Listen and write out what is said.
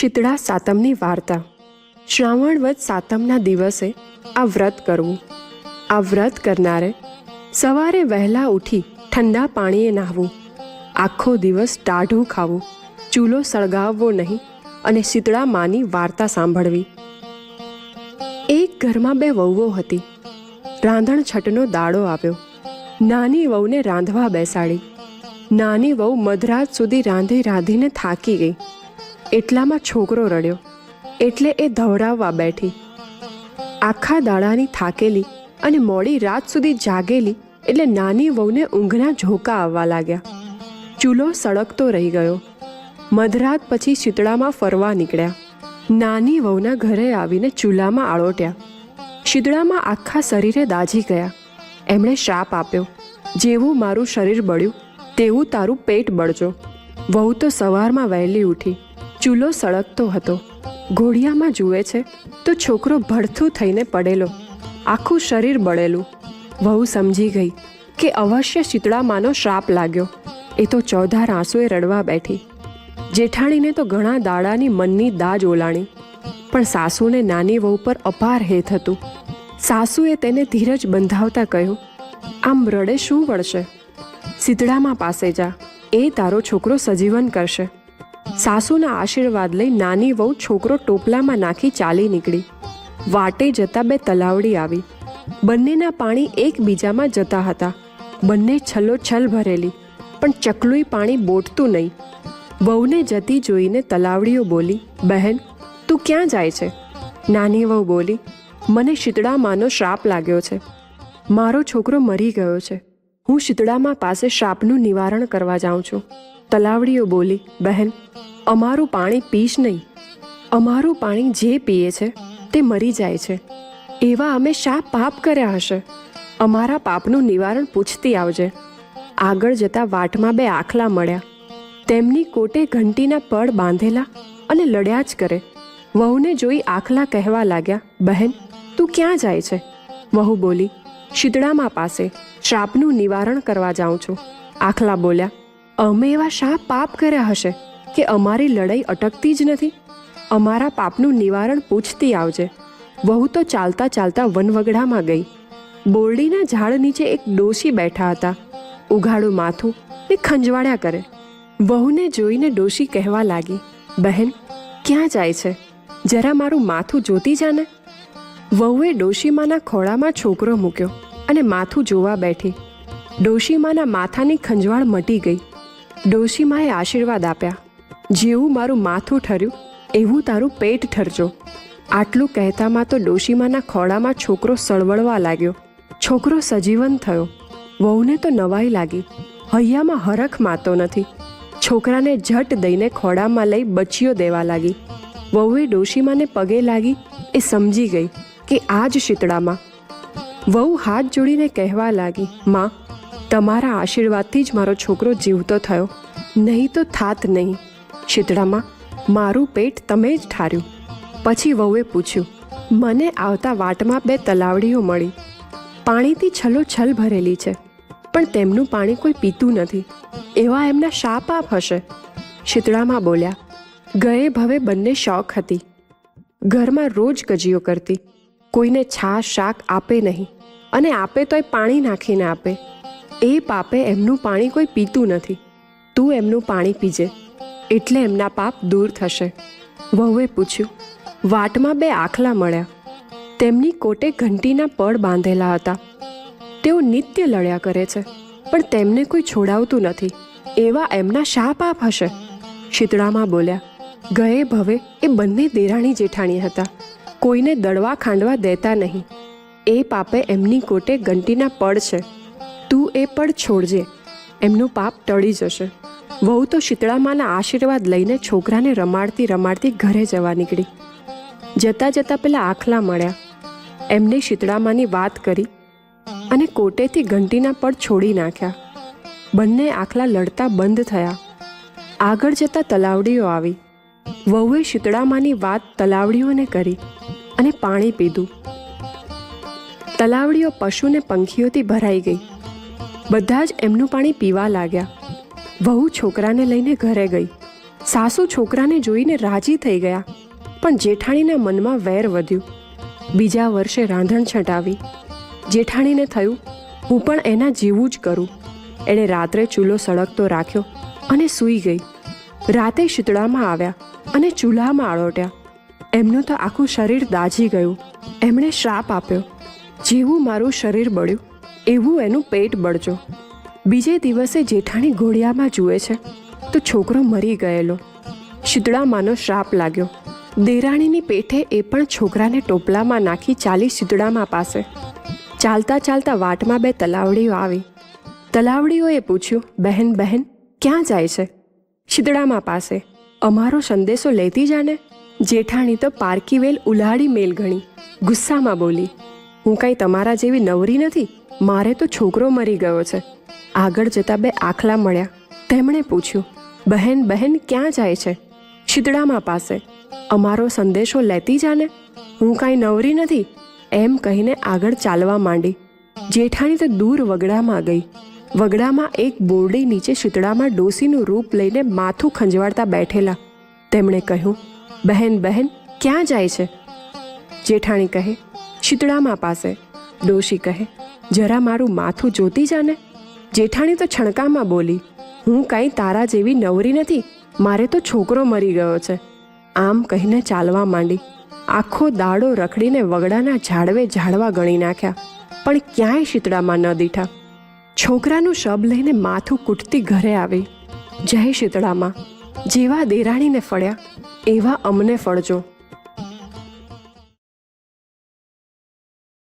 શીતળા સાતમની વાર્તા. શ્રાવણ વદ સાતમના દિવસે આ વ્રત કરવું. આ વ્રત કરનારે સવારે વહેલા ઉઠી ઠંડા પાણીએ નહાવું, આખો દિવસ ટાઢું ખાવું, ચૂલો સળગાવવો નહીં અને શીતળા માની વાર્તા સાંભળવી. એક ઘરમાં બે વહુઓ હતી. રાંધણ છઠનો દાડો આવ્યો. નાની વહુને રાંધવા બેસાડી. નાની વહુ મધરાત સુધી રાંધી રાંધીને થાકી ગઈ. એટલામાં છોકરો રડ્યો એટલે એ ધવરાવવા બેઠી. આખા દાડાની થાકેલી અને મોડી રાત સુધી જાગેલી એટલે નાની વહુને ઊંઘના ઝોકા આવવા લાગ્યા. ચૂલો સળગતો રહી ગયો. મધરાત પછી શીતળામાં ફરવા નીકળ્યા. નાની વહુના ઘરે આવીને ચૂલામાં આળોટ્યા. શીતળામાં આખા શરીરે દાઝી ગયા. એમણે શાપ આપ્યો, જેવું મારું શરીર બળ્યું તેવું તારું પેટ બળજો. વહુ તો સવારમાં વહેલી ઉઠી. ચૂલો સળગતો હતો. ઘોડિયામાં જુએ છે તો છોકરો ભડથું થઈને પડેલો, આખું શરીર બળેલું. વહુ સમજી ગઈ કે અવશ્ય શીતળામાનો શ્રાપ લાગ્યો. એ તો ચોધાર આંસુએ રડવા બેઠી. જેઠાણીને તો ઘણા દાડાની મનની દાજ ઓલાણી, પણ સાસુને નાની વહુ પર અપાર હેત હતું. સાસુએ તેને ધીરજ બંધાવતા કહ્યું, આમ રડે શું વળશે? શીતળામા પાસે જા, એ તારો છોકરો સજીવન કરશે. સાસુના આશીર્વાદ લઈ નાની વહુ છોકરો ટોપલામાં નાખી ચાલી નીકળી. વાટે જતા બે તલાવડી આવી. બંનેના પાણી એકબીજામાં જતા હતા. બંને છલોછલ ભરેલી, પણ ચકલુંય પાણી બોટતું નહીં. વહુને જતી જોઈને તલાવડીઓ બોલી, બહેન તું ક્યાં જાય છે? નાની વહુ બોલી, મને શીતળામાનો શ્રાપ લાગ્યો છે. મારો છોકરો મરી ગયો છે. હું શીતળામા પાસે શ્રાપનું નિવારણ કરવા જાઉં છું. તલાવડીઓ બોલી, બહેન અમારું પાણી પીશ નહીં. અમારું પાણી જે પીએ છે તે મરી જાય છે. એવા અમે શા પાપ કર્યા હશે? અમારા પાપનું નિવારણ પૂછતી આવજે. આગળ જતા વાટમાં બે આખલા મળ્યા. તેમની કોટે ઘંટીના પડ બાંધેલા અને લડ્યા જ કરે. વહુને જોઈ આખલા કહેવા લાગ્યા, બહેન તું ક્યાં જાય છે? વહુ બોલી, શીતળામા પાસે શ્રાપનું નિવારણ કરવા જાઉં છું. આખલા બોલ્યા, અમે એવા શા પાપ કર્યા હશે કે અમારી લડાઈ અટકતી જ નથી? અમારા પાપનું નિવારણ પૂછતી આવજે. વહુ તો ચાલતા ચાલતા વનવગડામાં ગઈ. બોરડીના ઝાડ નીચે એક ડોશી બેઠા હતા. ઉઘાડું માથું ને ખંજવાળ્યા કરે. વહુને જોઈને ડોશી કહેવા લાગી, બહેન ક્યાં જાય છે? જરા મારું માથું જોતી જાને. વહુએ ડોશીમાના ખોળામાં છોકરો મૂક્યો અને માથું જોવા બેઠી. ડોશીમાના માથાની ખંજવાળ મટી ગઈ. ડોશીમાએ આશીર્વાદ આપ્યા, જેવું મારું માથું ઠર્યું એવું તારું પેટ ઠરજો. આટલું કહેતામાં તો ડોશીમાના ખોળામાં છોકરો સળવળવા લાગ્યો. છોકરો સજીવન થયો. વહુને તો નવાઈ લાગી. હૈયામાં હરખ માતો નથી. છોકરાને ઝટ દઈને ખોળામાં લઈ બચીઓ દેવા લાગી. વહુએ ડોશીમાને પગે લાગી. એ સમજી ગઈ કે આ જ શીતળામાં. વહુ હાથ જોડીને કહેવા લાગી, માં તમારા આશીર્વાદથી જ મારો છોકરો જીવતો થયો, નહીં તો થાત નહીં. શીતળામાં મારું પેટ તમે જ ઠાર્યું. પછી વહુએ પૂછ્યું, મને આવતા વાટમાં બે તલાવડીઓ મળી. પાણીથી છલોછલ ભરેલી છે, પણ તેમનું પાણી કોઈ પીતું નથી. એવા એમના શા પાપ હશે? શીતળામાં બોલ્યા, ગયે ભવે બંને શોખ હતી. ઘરમાં રોજ કજીઓ કરતી. કોઈને છાશ શાક આપે નહીં, અને આપે તોય પાણી નાખીને આપે. એ પાપે એમનું પાણી કોઈ પીતું નથી. તું એમનું પાણી પીજે, એટલે એમના પાપ દૂર થશે. વહુએ પૂછ્યું, વાટમાં બે આખલા મળ્યા. તેમની કોટે ઘંટીના પડ બાંધેલા હતા. તેઓ નિત્ય લડ્યા કરે છે, પણ તેમને કોઈ છોડાવતું નથી. એવા એમના શા પાપ હશે? શીતળામાં બોલ્યા, ગયે ભવે એ બંને દેરાણી જેઠાણી હતા. કોઈને દળવા ખાંડવા દેતા નહીં. એ પાપે એમની કોટે ઘંટીના પડ છે. તું એ પડ છોડજે, એમનું પાપ ટળી જશે. વહુ તો શીતળામાના આશીર્વાદ લઈને છોકરાને રમાડતી રમાડતી ઘરે જવા નીકળી. જતા જતા પેલા આખલા મળ્યા. એમને શીતળામાની વાત કરી અને કોટેથી ઘંટીના પડ છોડી નાખ્યા. બંને આખલા લડતા બંધ થયા. આગળ જતા તલાવડીઓ આવી. વહુએ શીતળામાની વાત તલાવડીઓને કરી અને પાણી પીધું. તલાવડીઓ પશુને પંખીઓથી ભરાઈ ગઈ. બધા જ એમનું પાણી પીવા લાગ્યા. વહુ છોકરાને લઈને ઘરે ગઈ. સાસુ છોકરાને જોઈને રાજી થઈ ગયા, પણ જેઠાણીના મનમાં વેર વધ્યું. બીજા વર્ષે રાંધણ છટાવી. જેઠાણીને થયું, હું પણ એના જેવું જ કરું. એણે રાત્રે ચૂલો સળગતો રાખ્યો અને સૂઈ ગઈ. રાતે શીતળામાં આવ્યા અને ચૂલામાં આળોટ્યા. એમનું તો આખું શરીર દાઝી ગયું. એમણે શ્રાપ આપ્યો, જેવું મારું શરીર બળ્યું એવું એનું પેટ બળજો. બીજે દિવસે જેઠાણી ઘોડિયામાં જુએ છે તો છોકરો મરી ગયેલો. શીતળામાનો શ્રાપ લાગ્યો. દેરાણીની પેઠે એ પણ છોકરાને ટોપલામાં નાખી ચાલી શીતળામા પાસે. ચાલતા ચાલતા વાટમાં 2 તલાવડીઓ આવી. તલાવડીઓએ પૂછ્યું, બહેન બહેન ક્યાં જાય છે? શીતળામા પાસે. અમારો સંદેશો લેતી જાને. જેઠાણી તો પારકીવેલ ઉલાડી મેલ ગણી. ગુસ્સામાં બોલી, હું કાંઈ તમારા જેવી નવરી નથી. મારે તો છોકરો મરી ગયો છે. આગળ જતા 2 આખલા મળ્યા. તેમણે પૂછ્યું, બહેન બહેન ક્યાં જાય છે? શીતળામા પાસે. અમારો સંદેશો લેતી જાને. હું કાંઈ નવરી નથી એમ કહીને આગળ ચાલવા માંડી. જેઠાણી તો દૂર વગડામાં ગઈ. વગડામાં એક બોરડી નીચે શીતળામાં ડોસીનું રૂપ લઈને માથું ખંજવાળતા બેઠેલા. તેમણે કહ્યું, બહેન બહેન ક્યાં જાય છે? જેઠાણી કહે, શીતળામા પાસે. ડોશી કહે, જરા મારું માથું જોતી જાને. જેઠાણી તો છણકામાં બોલી, હું કાંઈ તારા જેવી નવરી નથી. મારે તો છોકરો મરી ગયો છે. આમ કહીને ચાલવા માંડી. આખો દાડો રખડીને વગડાના ઝાડવે ઝાડવા ગણી નાખ્યા, પણ ક્યાંય શીતળામાં ન દીઠા. છોકરાનું શબ લઈને માથું કૂટતી ઘરે આવી. જય શીતળામાં, જેવા દેરાણીને ફળ્યા એવા અમને ફળજો.